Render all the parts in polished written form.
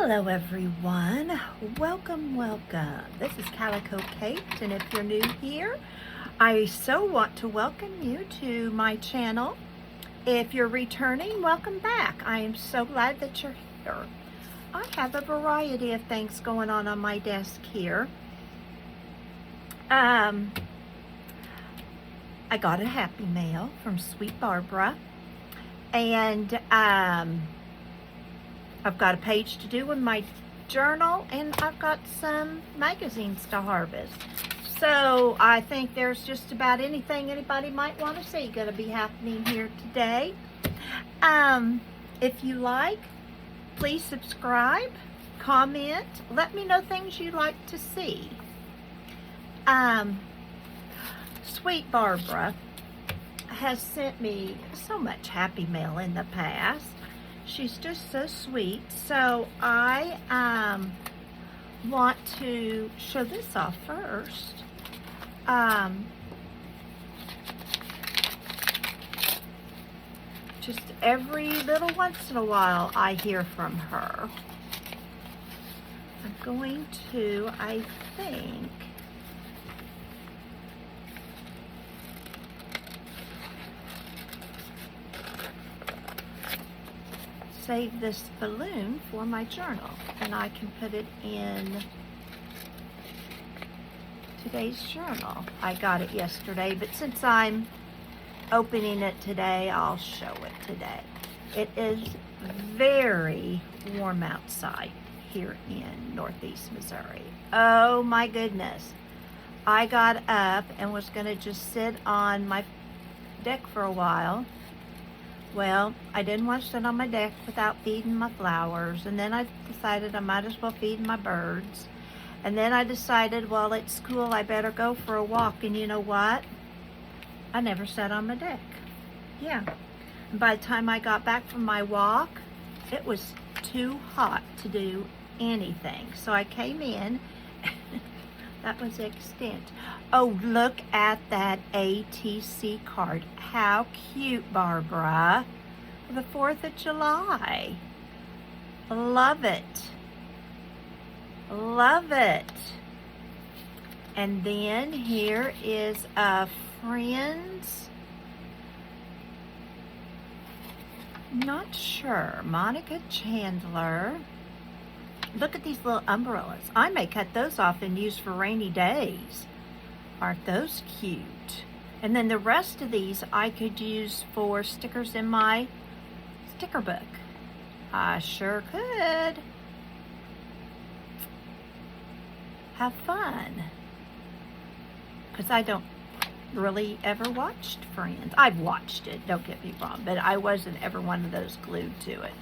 Hello everyone, welcome. This is Calico Kate, and if you're new here, I so want to welcome you to my channel. If you're returning, welcome back. I am so glad that you're here. I have a variety of things going on my desk here. I got a happy mail from Sweet Barbara, and I've got a page to do in my journal, and I've got some magazines to harvest. So I think there's just about anything anybody might want to see going to be happening here today. If you like, please subscribe, comment, let me know things you'd like to see. Sweet Barbara has sent me so much happy mail in the past. She's just so sweet. So I want to show this off first. Just every little once in a while I hear from her. I'm going to, I think, save this balloon for my journal, and I can put it in today's journal. I got it yesterday, but since I'm opening it today, I'll show it today. It is very warm outside here in Northeast Missouri. Oh my goodness. I got up and was going to just sit on my deck for a while. Well, I didn't want to sit on my deck without feeding my flowers, and then I decided I might as well feed my birds. And then I decided, well, at school I better go for a walk, and you know what? I never sat on my deck. Yeah. And by the time I got back from my walk, it was too hot to do anything. So I came in. That was the extent. Oh, look at that ATC card. How cute, Barbara. The 4th of July. Love it. Love it. And then here is a friend's, not sure, Monica Chandler. Look at these little umbrellas. I may cut those off and use for rainy days. Aren't those cute? And then the rest of these I could use for stickers in my sticker book. I sure could. Have fun. Because I don't really ever watched Friends. I've watched it, don't get me wrong, but I wasn't ever one of those glued to it.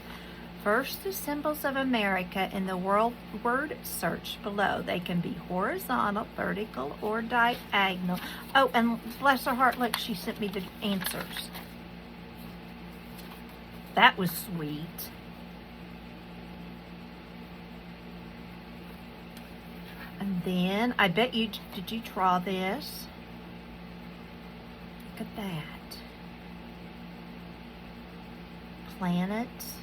First, the symbols of America in the word search below. They can be horizontal, vertical, or diagonal. Oh, and bless her heart, look, she sent me the answers. That was sweet. And then, I bet you, did you draw this? Look at that. Planets.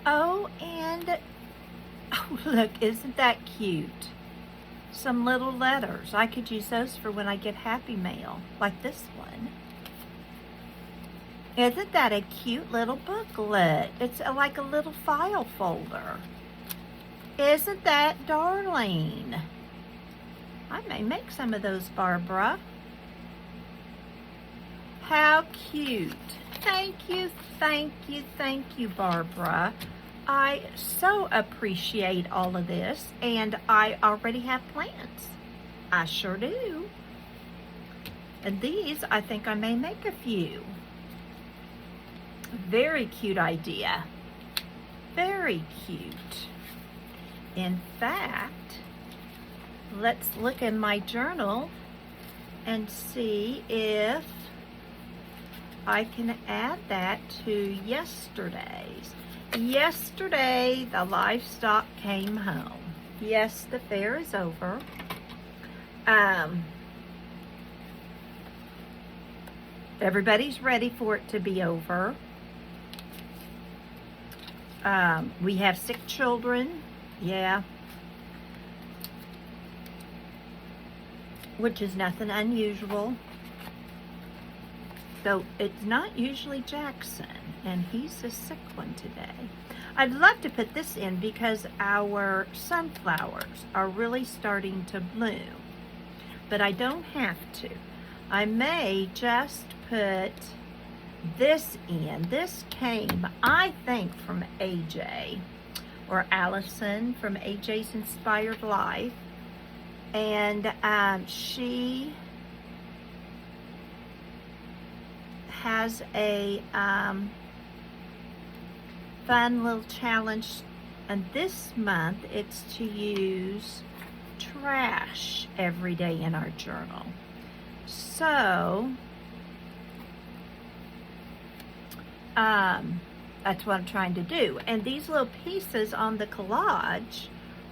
Oh, and oh, look, isn't that cute? Some little letters. I could use those for when I get happy mail, like this one. Isn't that a cute little booklet? It's like a little file folder. Isn't that darling? I may make some of those, Barbara. How cute. Thank you, Barbara. I so appreciate all of this, and I already have plans. I sure do. And these, I think I may make a few. Very cute idea. Very cute. In fact, let's look in my journal and see if I can add that to yesterday's. Yesterday, the livestock came home. Yes, the fair is over. Everybody's ready for it to be over. We have sick children. Yeah. Which is nothing unusual. So it's not usually Jackson, and he's a sick one today. I'd love to put this in because our sunflowers are really starting to bloom, but I don't have to. I may just put this in. This came, I think, from AJ, or Allison from AJ's Inspired Life, and she has a fun little challenge, and this month it's to use trash every day in our journal. So that's what I'm trying to do. And these little pieces on the collage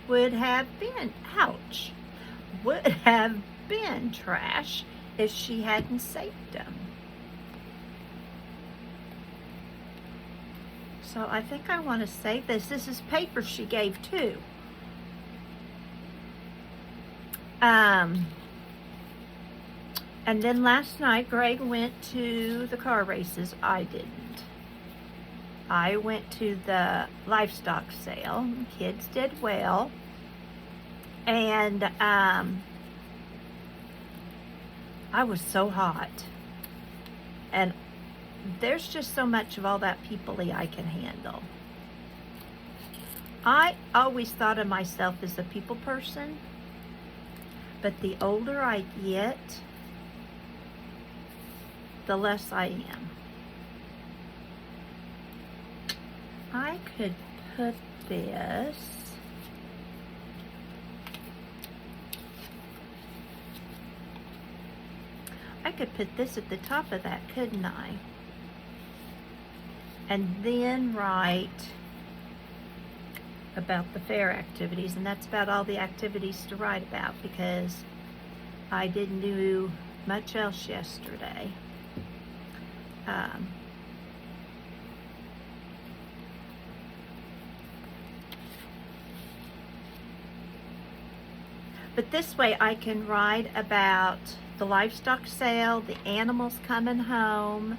would have been, ouch, would have been trash if she hadn't saved them. So I think I want to save this. This is paper she gave too. And then last night, Greg went to the car races. I didn't. I went to the livestock sale. Kids did well. And I was so hot. And there's just so much of all that people-y I can handle. I always thought of myself as a people person, but the older I get, the less I am. I could put this at the top of that, couldn't I? And then write about the fair activities, and that's about all the activities to write about because I didn't do much else yesterday. But this way I can write about the livestock sale, the animals coming home,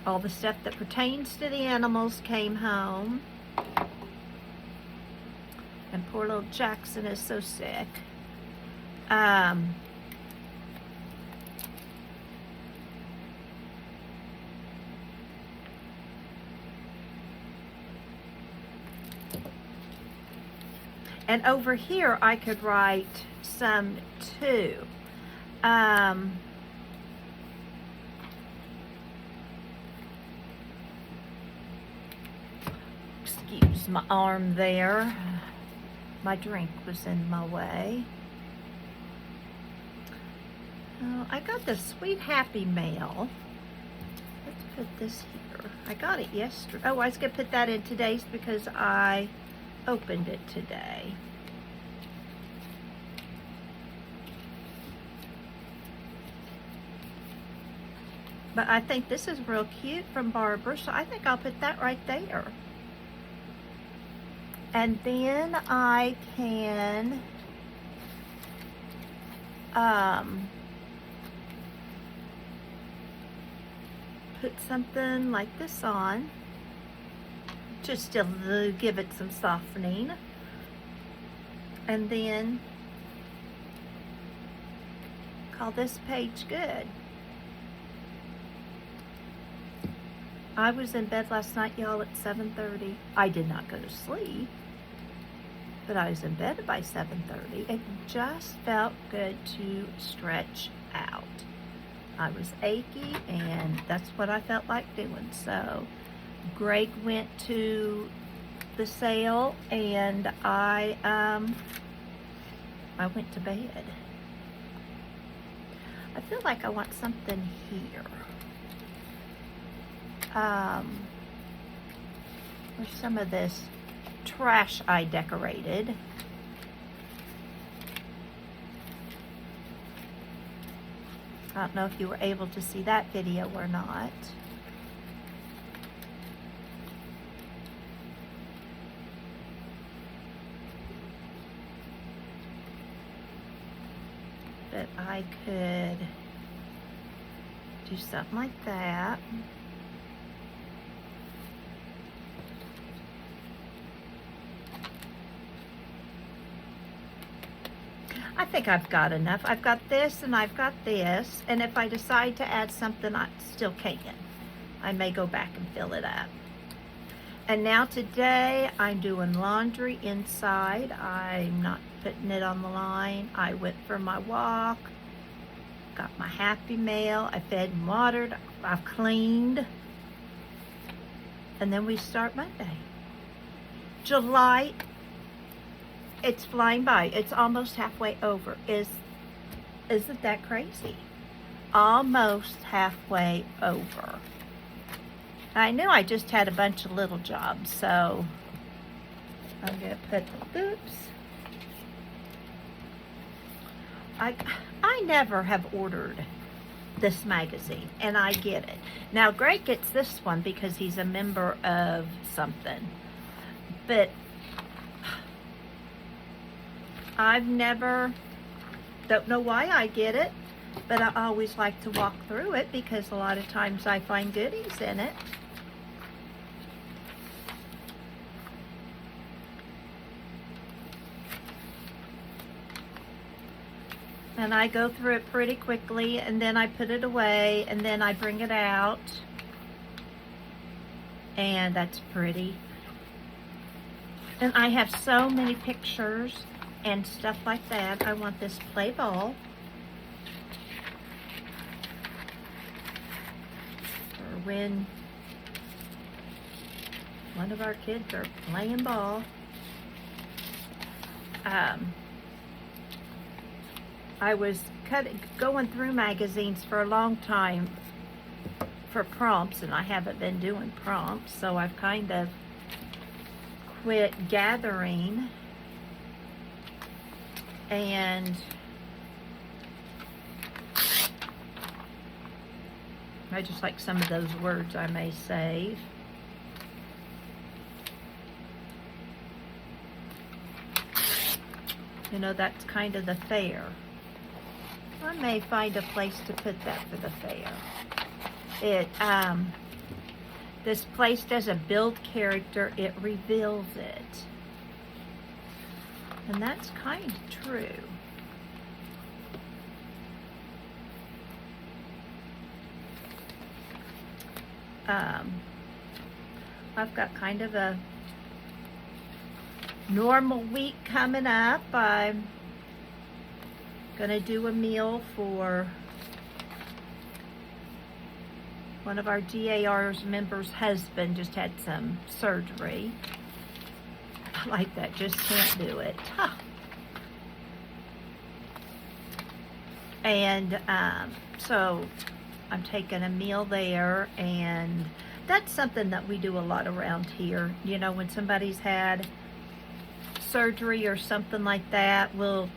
all the stuff that pertains to the animals came home. And poor little Jackson is so sick. And over here I could write some too. Excuse my arm there. My drink was in my way. Oh, I got the Sweet Happy Mail. Let's put this here. I got it yesterday. Oh, I was going to put that in today's because I opened it today. But I think this is real cute from Barbara, so I think I'll put that right there. And then I can put something like this on, just still give it some softening. And then call this page good. I was in bed last night, y'all, at 7:30. I did not go to sleep, but I was in bed by 7:30. It just felt good to stretch out. I was achy, and that's what I felt like doing. So Greg went to the sale, and I went to bed. I feel like I want something here. There's some of this trash I decorated. I don't know if you were able to see that video or not. But I could do something like that. I think I've got enough. I've got this and I've got this, and if I decide to add something, I still can. I may go back and fill it up. And now today I'm doing laundry inside. I'm not putting it on the line. I went for my walk, got my Happy Meal, I fed and watered, I've cleaned, and then we start Monday. July, it's flying by. It's almost halfway over. Isn't that crazy? Almost halfway over. I knew I just had a bunch of little jobs, so I'm going to put, oops. I never have ordered this magazine, and I get it. Now, Greg gets this one because he's a member of something, but I've never, don't know why I get it, but I always like to walk through it because a lot of times I find goodies in it. And I go through it pretty quickly, and then I put it away, and then I bring it out, and that's pretty. And I have so many pictures and stuff like that. I want this play ball. For when one of our kids are playing ball. I was going through magazines for a long time for prompts, and I haven't been doing prompts, so I've kind of quit gathering. And I just like some of those words I may save. You know, that's kind of the fair. I may find a place to put that for the fair. This place doesn't build character, it reveals it. And that's kind of true. I've got kind of a normal week coming up. I'm gonna do a meal for one of our GAR's members' husband. Just had some surgery. I like that, just can't do it. Huh. And so I'm taking a meal there, and that's something that we do a lot around here. You know, when somebody's had surgery or something like that, we'll,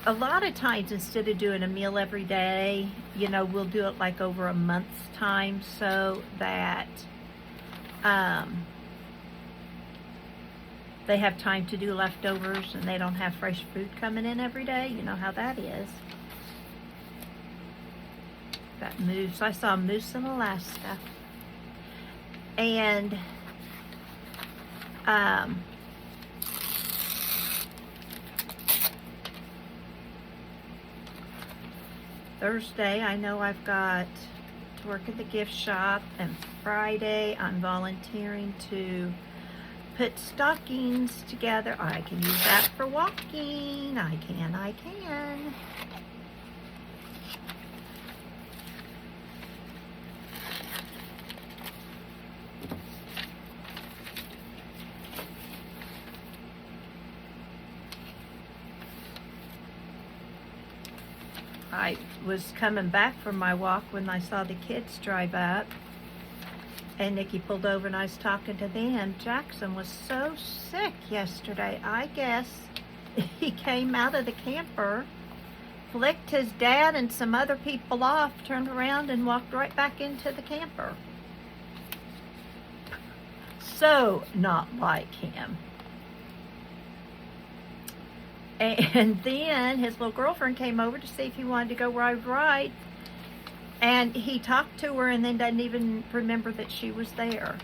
a lot of times, instead of doing a meal every day, you know, we'll do it like over a month's time, so that they have time to do leftovers and they don't have fresh food coming in every day. You know how that is. Got moose. I saw a moose in Alaska. And Thursday, I know I've got to work at the gift shop, and Friday I'm volunteering to put stockings together. I can use that for walking. I can. I was coming back from my walk when I saw the kids drive up, and Nikki pulled over and I was talking to them. Jackson was so sick yesterday. I guess he came out of the camper flicked his dad and some other people off, turned around and walked right back into the camper. So not like him. And then his little girlfriend came over to see if he wanted to go ride. And he talked to her and then doesn't even remember that she was there.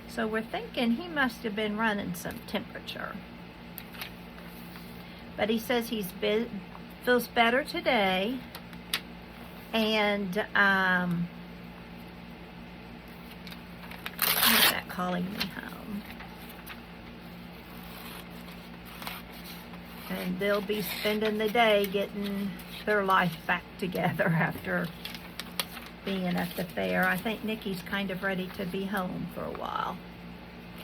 So we're thinking he must have been running some temperature. But he says feels better today. And what is that calling me home? And they'll be spending the day getting their life back together after being at the fair. I think Nikki's kind of ready to be home for a while.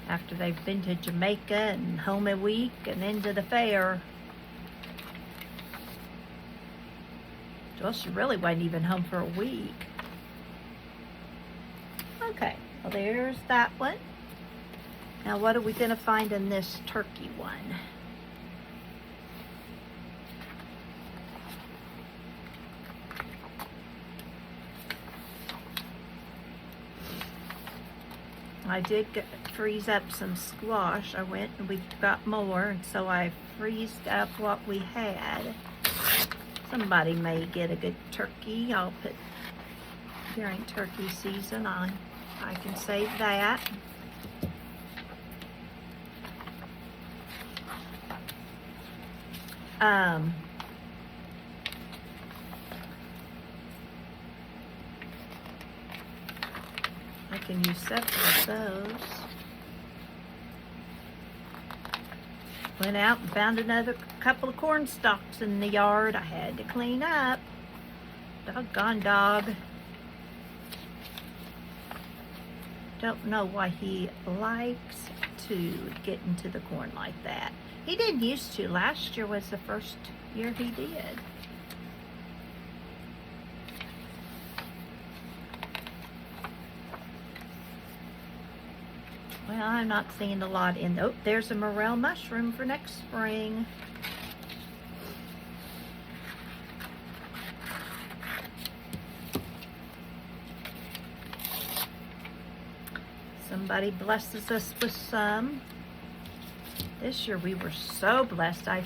After they've been to Jamaica and home a week and into the fair. Well, she really wasn't even home for a week. Okay, well there's that one. Now what are we going to find in this turkey one? I did freeze up some squash. I went and we got more, and so I freezed up what we had. Somebody may get a good turkey. I'll put during turkey season on. I can save that. I can use several of those. Went out and found another couple of corn stalks in the yard I had to clean up. Doggone dog. Don't know why he likes to get into the corn like that. He didn't used to. Last year was the first year he did. Well, I'm not seeing a lot in. Oh, there's a morel mushroom for next spring. Somebody blesses us with some. This year we were so blessed. I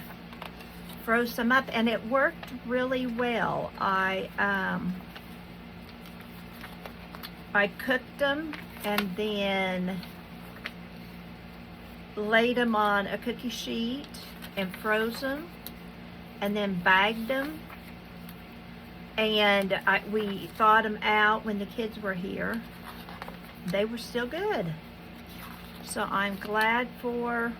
froze some up and it worked really well. I cooked them and then laid them on a cookie sheet and froze them and then bagged them, and we thawed them out when the kids were here. They were still good, so I'm glad for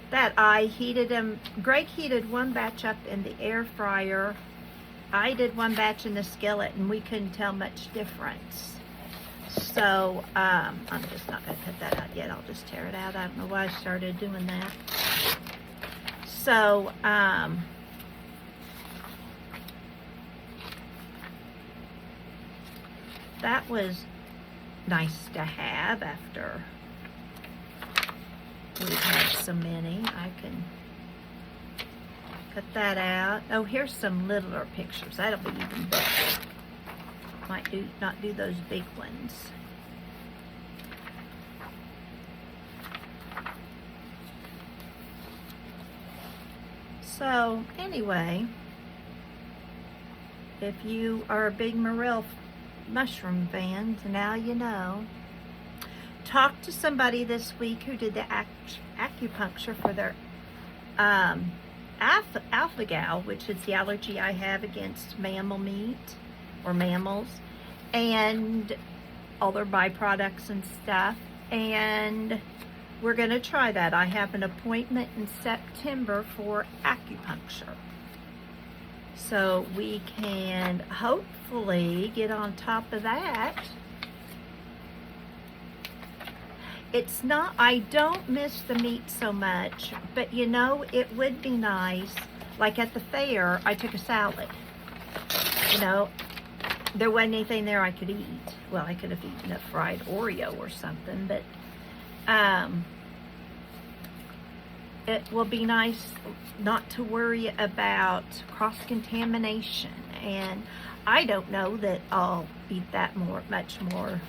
that. I heated them. Greg heated one batch up in the air fryer. I did one batch in the skillet, and we couldn't tell much difference. So, I'm just not going to cut that out yet. I'll just tear it out. I don't know why I started doing that. So, that was nice to have after we've had so many. I can cut that out. Oh, here's some littler pictures. That'll be even better. Might not do those big ones. So anyway, if you are a big morel mushroom fan, now you know. Talked to somebody this week who did the acupuncture for their alpha-gal, which is the allergy I have against mammal meat or mammals and all their byproducts and stuff, and we're going to try that. I have an appointment in September for acupuncture, so we can hopefully get on top of that. It's not, I don't miss the meat so much, but you know, it would be nice, like at the fair, I took a salad. You know, there wasn't anything there I could eat. Well, I could have eaten a fried Oreo or something, but it will be nice not to worry about cross-contamination. And I don't know that I'll eat that much more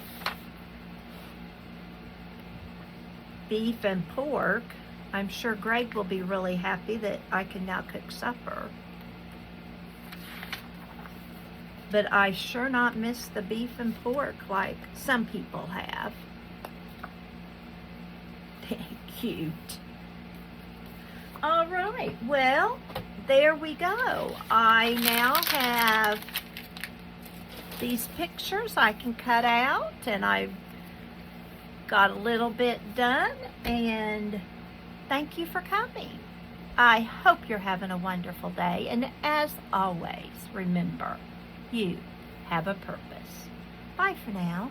beef and pork. I'm sure Greg will be really happy that I can now cook supper. But I sure not miss the beef and pork like some people have. Cute. All right, well, there we go. I now have these pictures I can cut out, and I've got a little bit done, and thank you for coming. I hope you're having a wonderful day, and as always, remember, you have a purpose. Bye for now.